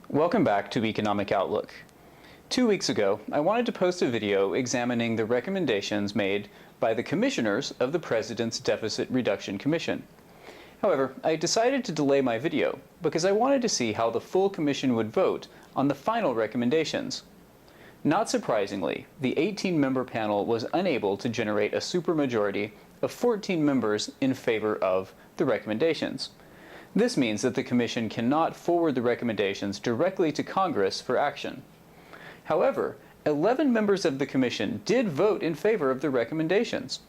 Welcome back to Economic Outlook. 2 weeks ago, I wanted to post a video examining the recommendations made by the commissioners of the President's Deficit Reduction Commission. However, I decided to delay my video because I wanted to see how the full commission would vote on the final recommendations. Not surprisingly, the 18-member panel was unable to generate a supermajority of 14 members in favor of the recommendations. This means that the Commission cannot forward the recommendations directly to Congress for action. However, 11 members of the Commission did vote in favor of the recommendations.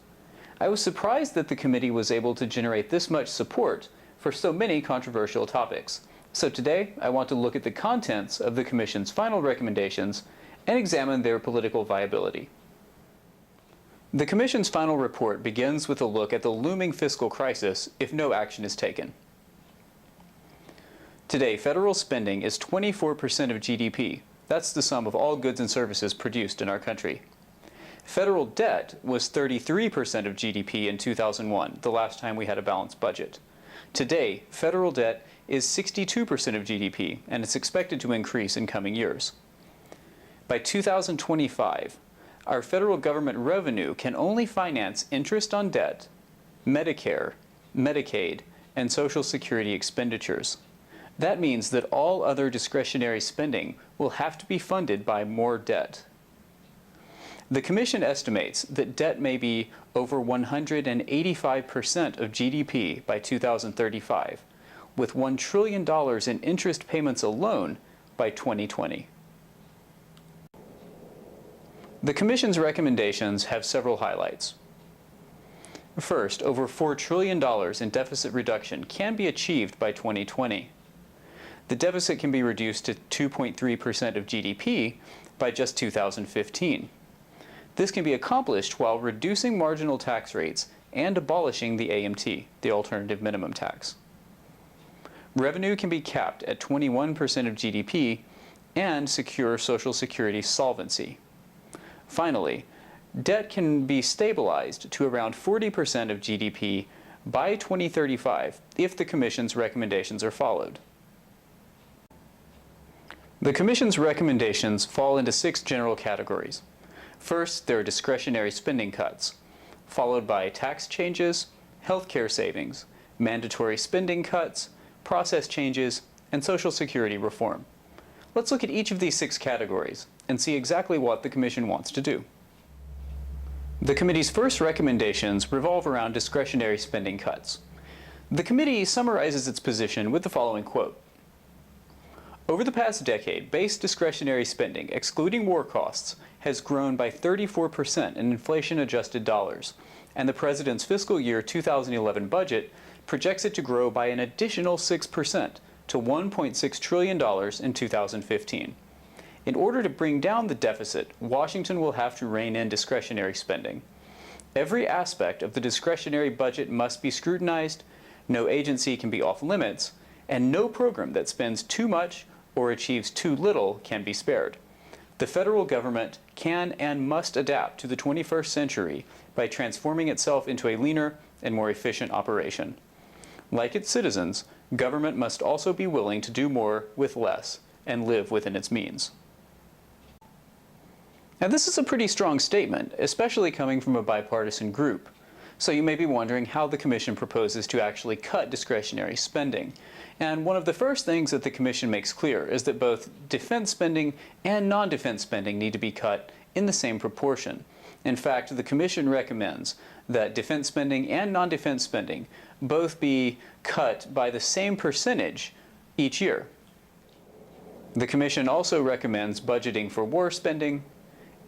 I was surprised that the committee was able to generate this much support for so many controversial topics. So today, I want to look at the contents of the Commission's final recommendations and examine their political viability. The Commission's final report begins with a look at the looming fiscal crisis if no action is taken. Today, federal spending is 24% of GDP. That's the sum of all goods and services produced in our country. Federal debt was 33% of GDP in 2001, the last time we had a balanced budget. Today, federal debt is 62% of GDP, and it's expected to increase in coming years. By 2025, our federal government revenue can only finance interest on debt, Medicare, Medicaid, and Social Security expenditures. That means that all other discretionary spending will have to be funded by more debt. The Commission estimates that debt may be over 185% of GDP by 2035, with $1 trillion in interest payments alone by 2020. The Commission's recommendations have several highlights. First, over $4 trillion in deficit reduction can be achieved by 2020. The deficit can be reduced to 2.3% of GDP by just 2015. This can be accomplished while reducing marginal tax rates and abolishing the AMT, the Alternative Minimum Tax. Revenue can be capped at 21% of GDP and secure Social Security solvency. Finally, debt can be stabilized to around 40% of GDP by 2035 if the Commission's recommendations are followed. The Commission's recommendations fall into 6 general categories. First, there are discretionary spending cuts, followed by tax changes, healthcare savings, mandatory spending cuts, process changes, and Social Security reform. Let's look at each of these 6 categories and see exactly what the Commission wants to do. The committee's first recommendations revolve around discretionary spending cuts. The committee summarizes its position with the following quote: "Over the past decade, base discretionary spending, excluding war costs, has grown by 34% in inflation-adjusted dollars, and the President's fiscal year 2011 budget projects it to grow by an additional 6% to $1.6 trillion in 2015. In order to bring down the deficit, Washington will have to rein in discretionary spending. Every aspect of the discretionary budget must be scrutinized, no agency can be off-limits, and no program that spends too much or achieves too little can be spared. The federal government can and must adapt to the 21st century by transforming itself into a leaner and more efficient operation. Like its citizens, government must also be willing to do more with less and live within its means." Now, this is a pretty strong statement, especially coming from a bipartisan group. So you may be wondering how the Commission proposes to actually cut discretionary spending. And one of the first things that the Commission makes clear is that both defense spending and non-defense spending need to be cut in the same proportion. In fact, the Commission recommends that defense spending and non-defense spending both be cut by the same percentage each year. The Commission also recommends budgeting for war spending,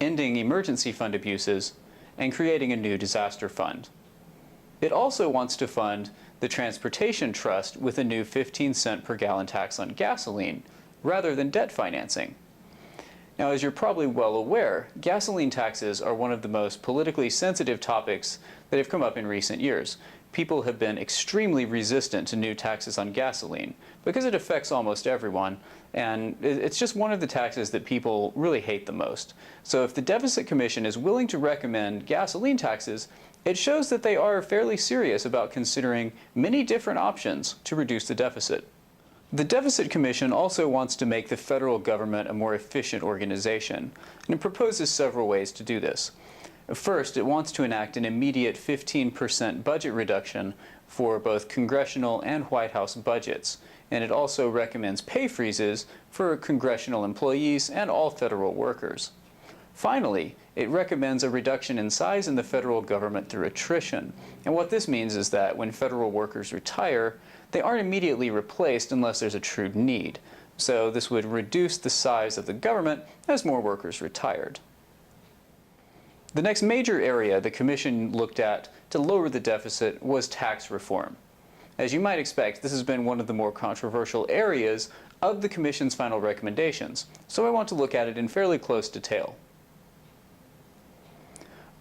ending emergency fund abuses, and creating a new disaster fund. It also wants to fund the Transportation Trust with a new 15-cent per gallon tax on gasoline, rather than debt financing. Now, as you're probably well aware, gasoline taxes are one of the most politically sensitive topics that have come up in recent years. People have been extremely resistant to new taxes on gasoline because it affects almost everyone, and it's just one of the taxes that people really hate the most. So if the Deficit Commission is willing to recommend gasoline taxes, it shows that they are fairly serious about considering many different options to reduce the deficit. The Deficit Commission also wants to make the federal government a more efficient organization, and it proposes several ways to do this. First, it wants to enact an immediate 15% budget reduction for both congressional and White House budgets, and it also recommends pay freezes for congressional employees and all federal workers. Finally, it recommends a reduction in size in the federal government through attrition. And what this means is that when federal workers retire, they aren't immediately replaced unless there's a true need. So this would reduce the size of the government as more workers retired. The next major area the Commission looked at to lower the deficit was tax reform. As you might expect, this has been one of the more controversial areas of the Commission's final recommendations, so I want to look at it in fairly close detail.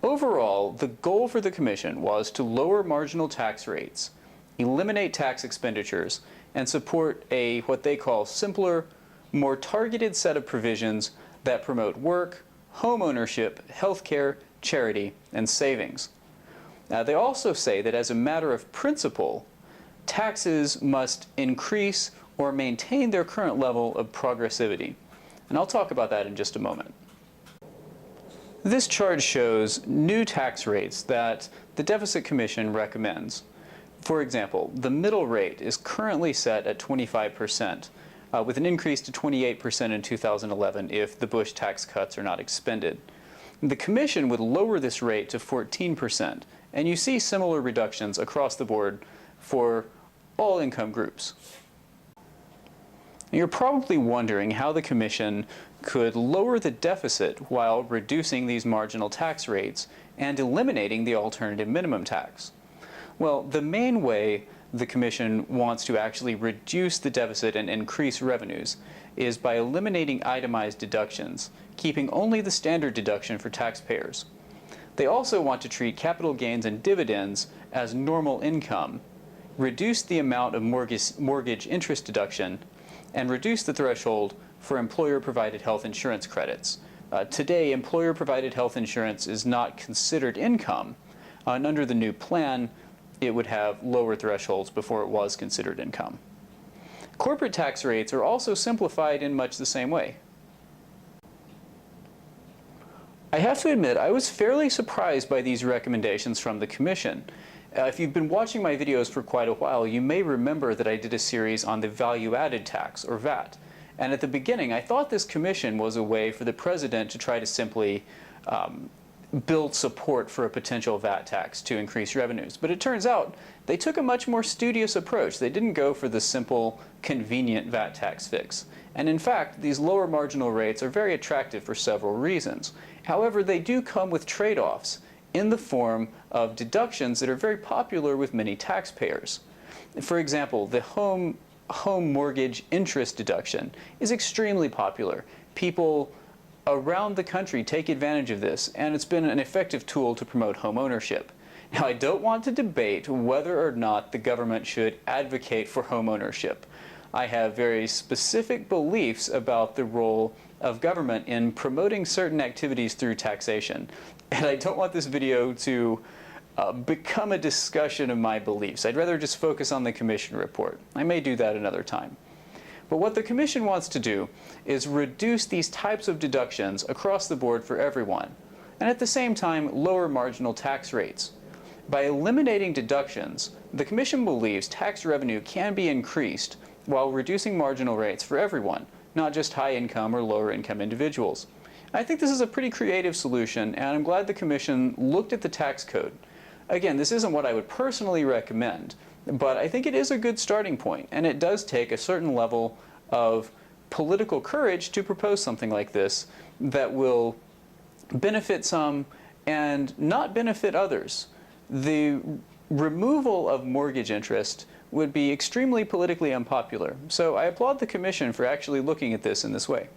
Overall, the goal for the Commission was to lower marginal tax rates, eliminate tax expenditures, and support a what they call simpler, more targeted set of provisions that promote work, home ownership, healthcare, charity, and savings. Now, they also say that as a matter of principle, taxes must increase or maintain their current level of progressivity. And I'll talk about that in just a moment. This chart shows new tax rates that the Deficit Commission recommends. For example, the middle rate is currently set at 25%, with an increase to 28% in 2011 if the Bush tax cuts are not expended. The Commission would lower this rate to 14%, and you see similar reductions across the board for all income groups. You're probably wondering how the Commission could lower the deficit while reducing these marginal tax rates and eliminating the alternative minimum tax. Well, the main way the Commission wants to actually reduce the deficit and increase revenues is by eliminating itemized deductions, keeping only the standard deduction for taxpayers. They also want to treat capital gains and dividends as normal income, reduce the amount of mortgage interest deduction, and reduce the threshold for employer-provided health insurance credits. Today, employer-provided health insurance is not considered income, and under the new plan, it would have lower thresholds before it was considered income. Corporate tax rates are also simplified in much the same way. I have to admit, I was fairly surprised by these recommendations from the Commission. If you've been watching my videos for quite a while, you may remember that I did a series on the value-added tax, or VAT. And at the beginning, I thought this Commission was a way for the President to try to simply build support for a potential VAT tax to increase revenues. But it turns out they took a much more studious approach. They didn't go for the simple, convenient VAT tax fix. And in fact, these lower marginal rates are very attractive for several reasons. However, they do come with trade-offs in the form of deductions that are very popular with many taxpayers. For example, the home mortgage interest deduction is extremely popular. People around the country take advantage of this, and it's been an effective tool to promote home ownership. Now, I don't want to debate whether or not the government should advocate for home ownership. I have very specific beliefs about the role of government in promoting certain activities through taxation. And I don't want this video to become a discussion of my beliefs. I'd rather just focus on the Commission report. I may do that another time. But what the Commission wants to do is reduce these types of deductions across the board for everyone, and at the same time lower marginal tax rates. By eliminating deductions, the Commission believes tax revenue can be increased while reducing marginal rates for everyone, not just high-income or lower-income individuals. I think this is a pretty creative solution, and I'm glad the Commission looked at the tax code. Again, this isn't what I would personally recommend, but I think it is a good starting point, and it does take a certain level of political courage to propose something like this that will benefit some and not benefit others. The removal of mortgage interest would be extremely politically unpopular, so I applaud the Commission for actually looking at this in this way.